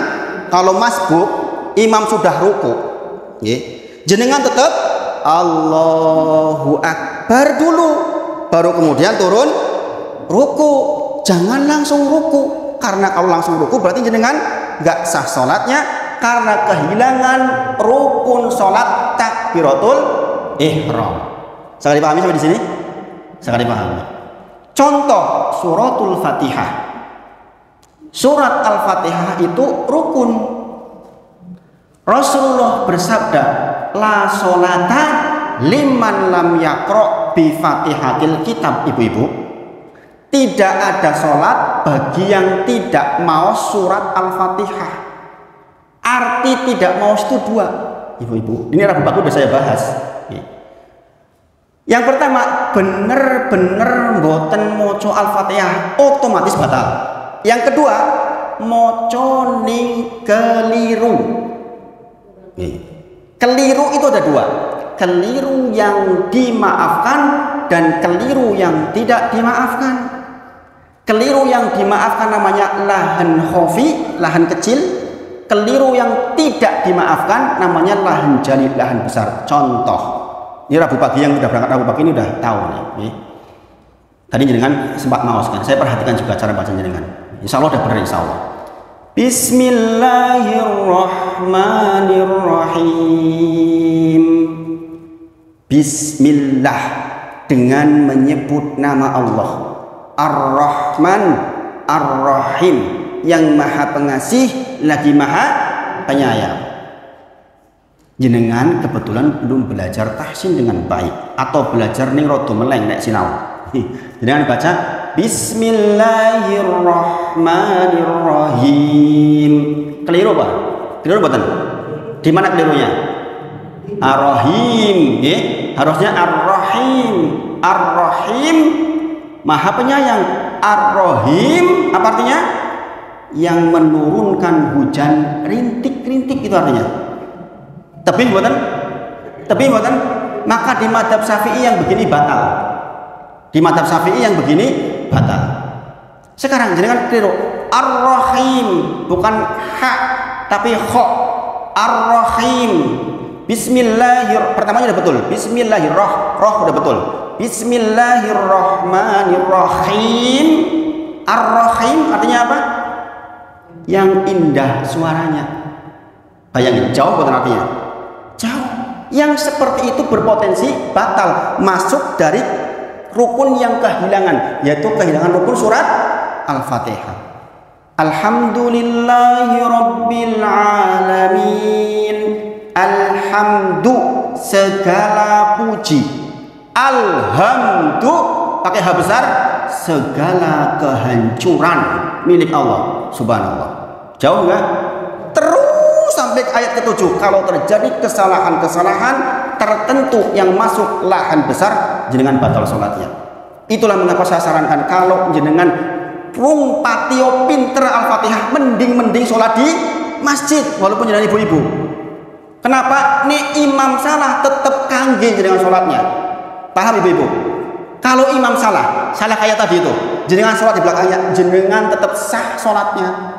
kalau masbuk imam sudah ruku, jenengan tetap Allahu Akbar dulu, baru kemudian turun ruku. Jangan langsung ruku, karena kalau langsung ruku berarti jenengan nggak sah sholatnya karena kehilangan rukun sholat takbiratul ihram. Sangat dipahami sampai di sini? Sangat dipahami. Contoh suratul Fatihah. Surat Al-Fatihah itu rukun. Rasulullah bersabda, la sholata liman lam yaqra bi Fatihatil kitab. Ibu-ibu, tidak ada sholat bagi yang tidak mau surat Al-Fatihah. Arti tidak mau itu 2. Ibu-ibu, ini Rabu Baku sudah saya bahas. Yang pertama, bener-bener mboten moco Al-Fatihah otomatis batal. Yang kedua, moco ning keliru. Keliru itu ada 2. Keliru yang dimaafkan dan keliru yang tidak dimaafkan. Keliru yang dimaafkan namanya lahan khofi, lahan kecil. Keliru yang tidak dimaafkan namanya lahan jali, lahan besar. Contoh, ini Rabu pagi yang sudah berangkat Rabu pagi ini udah tahu nih. Tadi jenengan sempat maos kan, saya perhatikan juga cara baca jenengan. Insya Allah udah benar insya Allah. Bismillahirrahmanirrahim. Bismillah, dengan menyebut nama Allah. Ar-Rahman, Ar-Rahim, yang maha pengasih lagi maha penyayang. Jenengan kebetulan belum belajar tahsin dengan baik atau belajar ning rodo meleng nek sinau. Jenengan baca Bismillahirrahmanirrahim. Keliru Pak? Keliru mboten? Di mana kelirunya? Ar-Rahim, nggih. Harusnya Ar-Rahim. Ar-Rahim maha penyayang. Ar-Rahim apa artinya? Yang menurunkan hujan rintik-rintik, itu artinya. Tapi mboten? Maka di mazhab Syafi'i yang begini batal. Di mazhab Syafi'i yang begini batal. Sekarang jenengan keliru. Ar-Rahim bukan ha tapi kha. Ar-Rahim. Pertamanya udah betul. Bismillahirrahmanirrahim udah betul. Bismillahirrahmanirrahim. Ar-Rahim artinya apa? Yang indah suaranya. Bayangin, jauh bukan artinya? Jauh. Yang seperti itu berpotensi batal, masuk dari rukun yang kehilangan, yaitu kehilangan rukun surat Al-Fatihah. Alhamdulillahi Rabbil Alamin. Alhamdu, segala puji. Alhamdu, pakai H besar, segala kehancuran milik Allah subhanallah. Jauh enggak? Terus sampai ayat ke-7. Kalau terjadi kesalahan-kesalahan tertentu yang masuk lahan besar, jenengan batal sholatnya. Itulah mengapa saya sarankan kalau jenengan rung patio pinter Al-Fatihah, mending sholat di masjid walaupun jenengan ibu-ibu. Kenapa? Nih imam salah tetap kangge jenengan sholatnya. Paham ibu-ibu? Kalau imam salah kayak tadi itu, jenengan sholat di belakangnya, jenengan tetap sah sholatnya.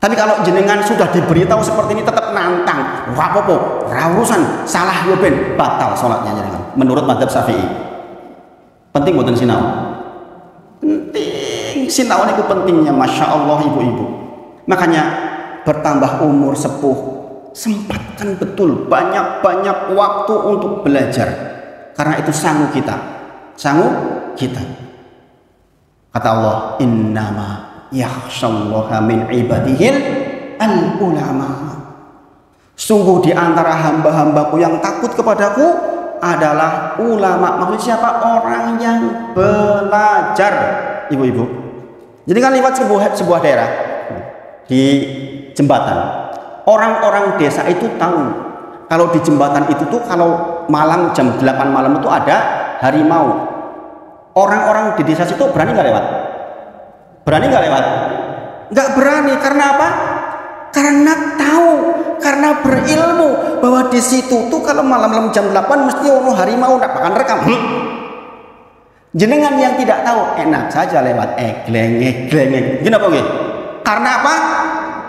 Tapi kalau jenengan sudah diberitahu seperti ini tetap nantang, rapopo, rawusan, salah yoben, batal sholatnya jenengan. Menurut mazhab Syafi'i. Penting buatan sinau. Penting, sinau itu pentingnya, masya Allah ibu-ibu. Makanya bertambah umur sepuh, sempatkan betul banyak-banyak waktu untuk belajar. Karena itu sanggup kita. Kata Allah, innama yakhshallaha min ibadihil al-ulama. Sungguh di antara hamba-hambaku yang takut kepadaku adalah ulama. Maksudnya siapa? Orang yang belajar, ibu-ibu. Jadi kan lewat sebuah daerah di jembatan, orang-orang desa itu tahu kalau di jembatan itu tuh kalau malam jam 8 malam itu ada harimau. Orang-orang di desa situ berani nggak lewat? Nggak berani. Karena apa? Karena tahu, karena berilmu bahwa di situ tuh kalau malam jam 8 mesti ono harimau, nggak bakal rekam. Jenengan yang tidak tahu enak saja lewat egleng. Kenapa gitu? Karena apa?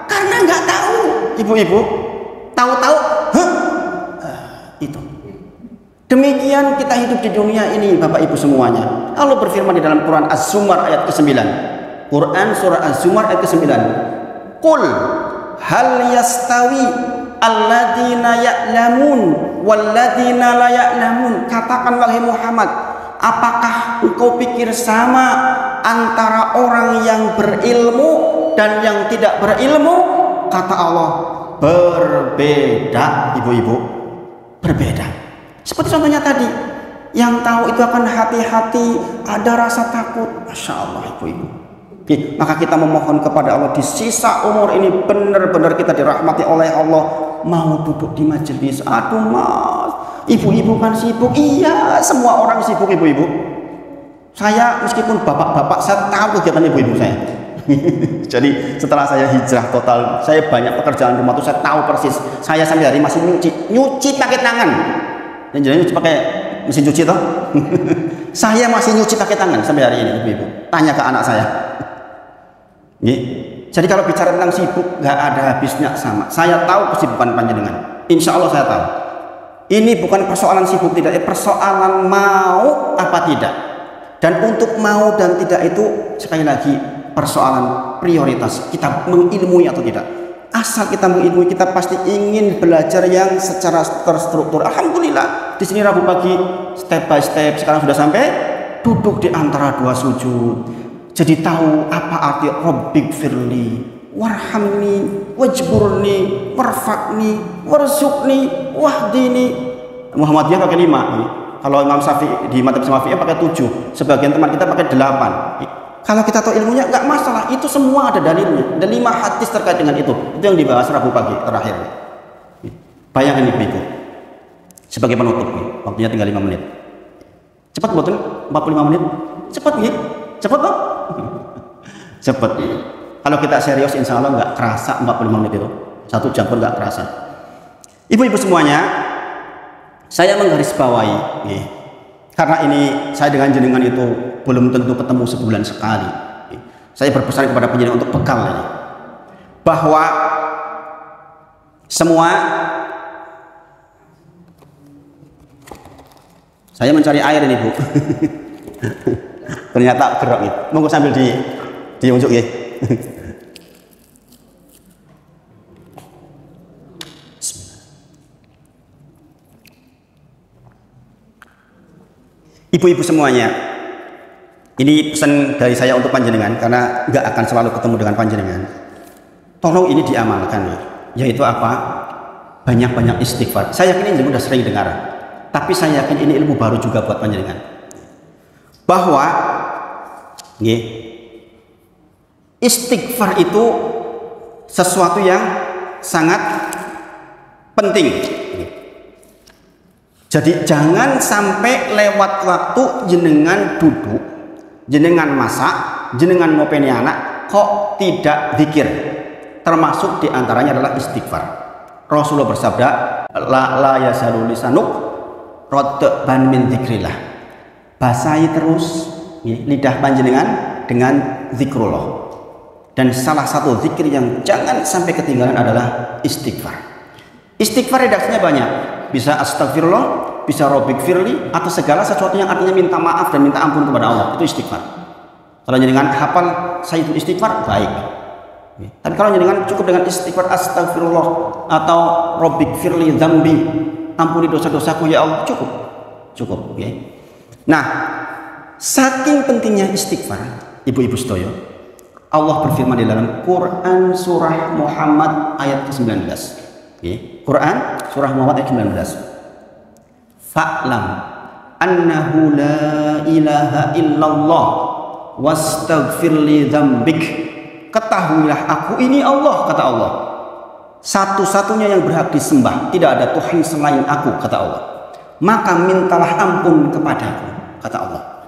Karena nggak tahu, ibu-ibu. Tahu-tahu, itu. Demikian kita hidup di dunia ini, Bapak Ibu semuanya. Allah berfirman di dalam Quran Az-Zumar ayat ke-9. Quran surah Az-Zumar ayat ke-9. Qul hal yastawi alladzina ya'lamun walladzina la ya'lamun. Katakan wahai Muhammad, apakah engkau pikir sama antara orang yang berilmu dan yang tidak berilmu? Kata Allah, berbeda, ibu-ibu. Berbeda. Seperti contohnya tadi, yang tahu itu akan hati-hati, ada rasa takut. Masya Allah, ibu-ibu. Oke, maka kita memohon kepada Allah di sisa umur ini benar-benar kita dirahmati oleh Allah. Mau duduk di majelis, aduh mas, ibu-ibu kan sibuk. Iya, semua orang sibuk ibu-ibu. Saya meskipun bapak-bapak, saya tahu kegiatan ibu-ibu saya. Jadi setelah saya hijrah total, saya banyak pekerjaan rumah tuh saya tahu persis. Saya sampai hari masih nyuci pakai tangan. Dan jadi nyuci pakai mesin cuci toh. Saya masih nyuci pakai tangan sampai hari ini, ibu-ibu. Tanya ke anak saya. Jadi kalau bicara tentang sibuk, nggak ada habisnya sama. Saya tahu kesibukan panjenengan. Insya Allah saya tahu. Ini bukan persoalan sibuk tidak, persoalan mau apa tidak. Dan untuk mau dan tidak itu sekali lagi persoalan prioritas. Kita mengilmui atau tidak. Asal kita mengilmui, kita pasti ingin belajar yang secara terstruktur. Alhamdulillah, di sini Rabu pagi step by step sekarang sudah sampai duduk di antara dua sujud. Jadi tahu apa arti Rabbik firli, warhamni, wajburni, warfakni, warzukni, wahdini. Muhammadiyah pakai 5. Kalau Imam Syafi'i di Madzhab Syafi'i pakai 7. Sebagian teman kita pakai 8. Kalau kita tahu ilmunya nggak masalah, itu semua ada dalilnya. Ada 5 hadis terkait dengan itu. Itu yang dibahas Rabu pagi terakhir. Bayangkan ibu-ibu. Sebagai penutup nih, waktunya tinggal 5 menit. Cepat betul? 45 menit? Cepat nih. Cepat dong? Cepat. Kalau kita serius insya Allah nggak kerasa 45 menit itu. 1 jam pun nggak kerasa. Ibu-ibu semuanya, saya menggarisbawahi nih, karena ini saya dengan jenengan itu belum tentu ketemu sebulan sekali. Saya berpesan kepada penjenengan untuk bekal ini, bahwa semua saya mencari air ini, Bu. Ternyata gerak nih. Monggo sambil diunjuk ya. Ibu-ibu semuanya, ini pesan dari saya untuk panjenengan karena nggak akan selalu ketemu dengan panjenengan. Tolong ini diamalkan ya. Yaitu apa? Banyak-banyak istighfar. Saya yakin ini sudah sering dengar, tapi saya yakin ini ilmu baru juga buat panjenengan. Bahwa istighfar itu sesuatu yang sangat penting. Jadi jangan sampai lewat waktu jenengan duduk, jenengan masak, jenengan ngopeni anak kok tidak zikir. Termasuk diantaranya adalah istighfar. Rasulullah bersabda, la yasalu lisanuk radban min dzikrillah. Basahi terus lidah panjenengan dengan zikrullah. Dan salah satu zikir yang jangan sampai ketinggalan adalah istighfar. Istighfar redaksinya banyak. Bisa astagfirullah, bisa Rabbik firli, atau segala sesuatu yang artinya minta maaf dan minta ampun kepada Allah. Itu istighfar. Kalau jenengan hafal Sayyidul Istighfar, baik. Tapi kalau jenengan cukup dengan istighfar astagfirullah atau Rabbik firli dzambi, ampuni dosa-dosaku ya Allah, cukup. Nah, saking pentingnya istighfar, ibu-ibu sedaya, Allah berfirman di dalam Quran surah Muhammad ayat ke-19. Quran surah Muhammad ayat 19. Fa'lam annahu la ilaha illallah wastaghfir li dzambik. Ketahuilah aku ini Allah, kata Allah. Satu-satunya yang berhak disembah, tidak ada Tuhan selain aku, kata Allah. Maka mintalah ampun kepadaku, kata Allah.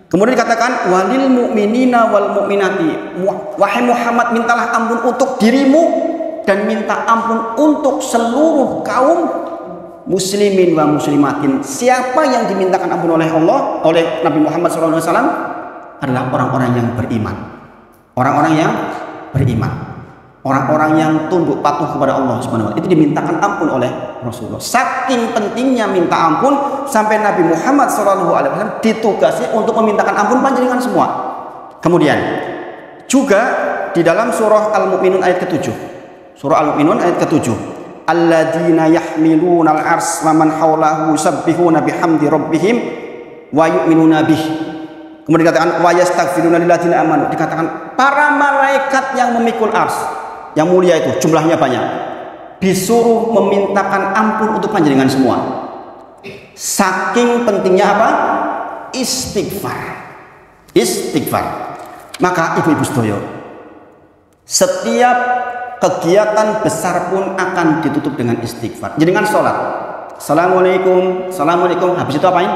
Kemudian dikatakan walil mu'minina wal mu'minati. Wahai Muhammad, mintalah ampun untuk dirimu dan minta ampun untuk seluruh kaum muslimin wa muslimatin. Siapa yang dimintakan ampun oleh Allah, oleh Nabi Muhammad SAW adalah orang-orang yang beriman. Orang-orang yang beriman. Orang-orang yang tunduk patuh kepada Allah Subhanahu wa taala. Itu dimintakan ampun oleh Rasulullah. Saking pentingnya minta ampun sampai Nabi Muhammad SAW ditugasi untuk memintakan ampun panjenengan semua. Kemudian juga di dalam surah Al-Mu'minun ayat ke-7. Surah Al-Mu'minun ayat ke-7. Alladzina yahmiluna al-'arsy wa man hawlahu yusabbihuna bihamdi rabbihim wa yu'minuna bih. Kemudian dikatakan wa yastaghfiruna lilladzina amanu. Dikatakan para malaikat yang memikul ars, yang mulia itu jumlahnya banyak, disuruh memintakan ampun untuk panjenengan semua. Saking pentingnya apa? Istighfar. Maka ibu-ibu sedaya, setiap kegiatan besar pun akan ditutup dengan istighfar. Jenengan sholat, assalamualaikum, habis itu apain?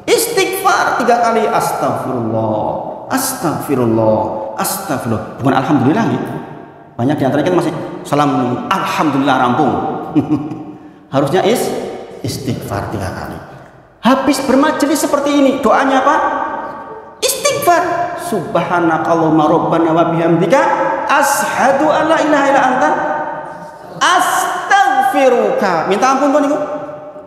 Istighfar 3 kali. Astagfirullah. Bukan alhamdulillah gitu. Banyak di antaranya kan masih salam alhamdulillah rampung. Harusnya istighfar 3 kali. Habis bermajelis seperti ini, doanya apa? Istighfar. Subhanakallahumma rabbana wa bihamdika asyhadu an la ilaha illa anta astaghfiruka. Minta ampun to niku.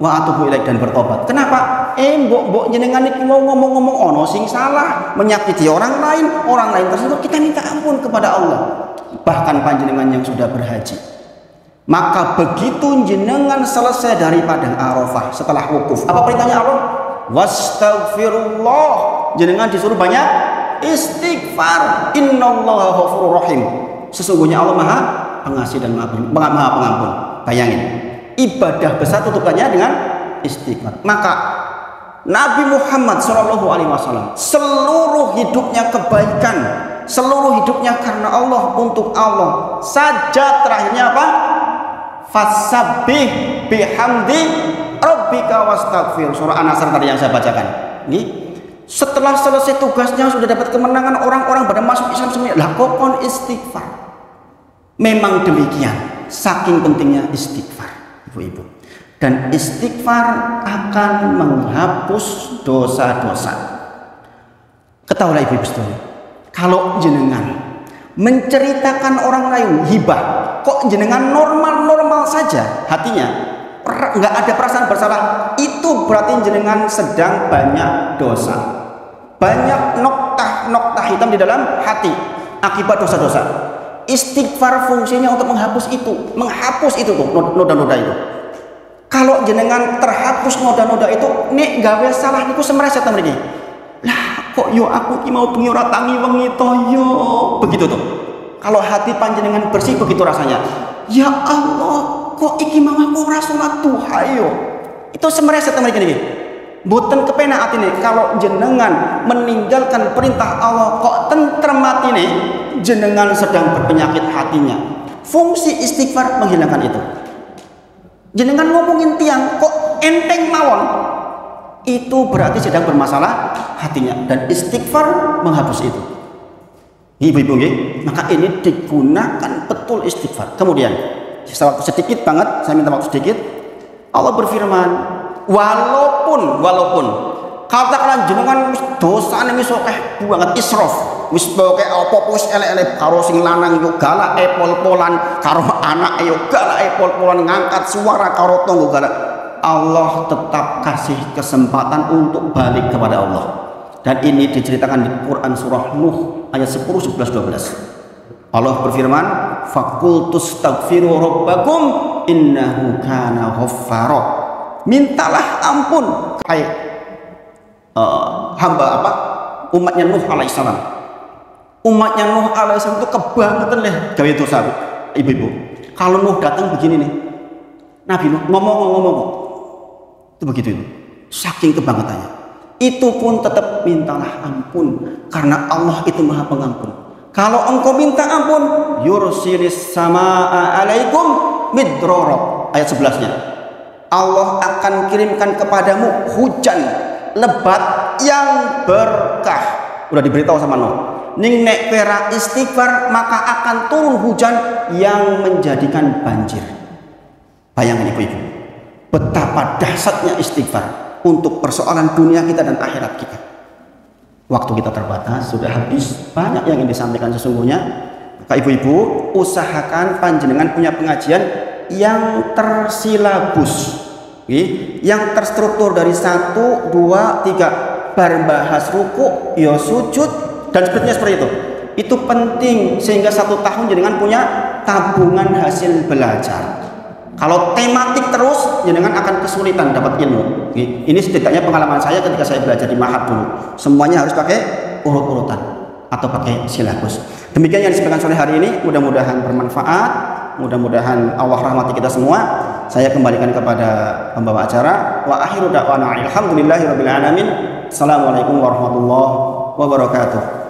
Wa atubu ilaik, dan bertobat. Kenapa? Mbok jenengan iki mau ngomong-ngomong ono sing salah, menyakiti orang lain tersebut, kita minta ampun kepada Allah. Bahkan panjenengan yang sudah berhaji, maka begitu jenengan selesai dari padang Arafah setelah wukuf, apa perintahnya Allah? Wastaghfirullah. Jenengan disuruh banyak istighfar. Innallaha ghafurur rahim. Sesungguhnya Allah Maha Pengasih dan Maha Pengampun. Bayangin, ibadah besar tutupannya dengan istighfar. Maka Nabi Muhammad SAW seluruh hidupnya kebaikan, seluruh hidupnya karena Allah, untuk Allah saja. Terakhirnya apa? Fasabbih bihamdi rabbika wastaghfir. Surah An-Nasr tadi yang saya bacakan. Ini setelah selesai tugasnya, sudah dapat kemenangan, orang-orang pada masuk Islam semuanya, lah kokon istighfar. Memang demikian, saking pentingnya istighfar, ibu-ibu. Dan istighfar akan menghapus dosa-dosa. Ketahuilah ibu-ibu sekalian, kalau jenengan menceritakan orang lain hibah, kok jenengan normal-normal saja hatinya, nggak ada perasaan bersalah, itu berarti jenengan sedang banyak dosa, banyak noktah hitam di dalam hati akibat dosa-dosa. Istighfar fungsinya untuk menghapus itu tuh noda-noda itu. Kalau jenengan terhapus noda-noda itu, nek gawe salah niku semreset mriki. Lah kok yo aku ki mau bengi ora tangi wengi to yo. Begitu tuh. Kalau hati panjenengan bersih, begitu rasanya. Ya Allah, kok iki mau aku ora salat duha yo. Itu semreset mriki niki. Mboten kepenak atine kalau jenengan meninggalkan perintah Allah, kok tentrem atine, jenengan sedang berpenyakit hatinya. Fungsi istighfar menghilangkan itu. Jenengan ngomongin tiang kok enteng mawon, itu berarti sedang bermasalah hatinya, dan istighfar menghapus itu. Ibu-ibu nggih, maka ini digunakan betul istighfar. Kemudian waktu sedikit banget, saya minta waktu sedikit. Allah berfirman, walaupun katakanlah jenengan dosane wis akeh banget, israf, wis pokoke apa wis elek-elek, karo sing lanang yo galak epol-polan, karo anak yo galak epol-polan, ngangkat suara karo tonggo galak, Allah tetap kasih kesempatan untuk balik kepada Allah. Dan ini diceritakan di Quran surah Nuh ayat 10, 11, 12. Allah berfirman, faqultus taghfiru rabbakum innahu kana ghaffara. Mintalah ampun hamba umatnya Nuh alaihissalam. Umatnya Nuh alaihissalam itu kebangetan leh gawe dosa, ibu-ibu. Kalau Nuh datang begini nih, Nabi Nuh ngomong itu begitu itu, saking kebangetannya. Itu pun tetap mintalah ampun, karena Allah itu Maha Pengampun. Kalau engkau minta ampun, yursilis samaa alaikum midrara, ayat 11-nya. Allah akan kirimkan kepadamu hujan lebat yang berkah. Udah diberitahu sama Nuh. Ning nek pera istighfar, maka akan turun hujan yang menjadikan banjir. Bayangin ibu-ibu, betapa dahsyatnya istighfar untuk persoalan dunia kita dan akhirat kita. Waktu kita terbatas, sudah habis. Banyak yang ingin disampaikan sesungguhnya. Maka ibu-ibu, usahakan panjenengan punya pengajian yang tersilabus, yang terstruktur dari 1, 2, 3, bar bahas ruku, ya sujud, dan sepertinya seperti itu. Itu penting sehingga 1 tahun jenengan punya tabungan hasil belajar. Kalau tematik terus, jenengan akan kesulitan dapat ilmu. Ini setidaknya pengalaman saya ketika saya belajar di Mahad dulu. Semuanya harus pakai urut-urutan atau pakai silabus. Demikian yang disampaikan sore hari ini, mudah-mudahan bermanfaat. Mudah-mudahan Allah rahmati kita semua. Saya kembalikan kepada pembawa acara. Wa akhiru da'wana alhamdulillahirabbil alamin. Assalamualaikum warahmatullahi wabarakatuh.